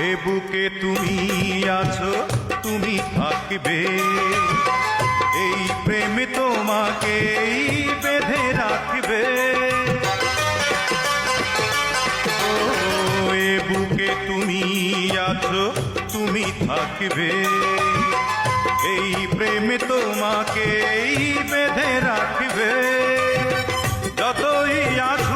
এ বুকে তুমি আছো, তুমি থাকবে, এই প্রেমে তোমাকেই বেঁধে রাখবে। ও এ বুকে তুমি আছো, তুমি থাকবে, এই প্রেমে তোমাকেই বেঁধে রাখবে। যতই আছো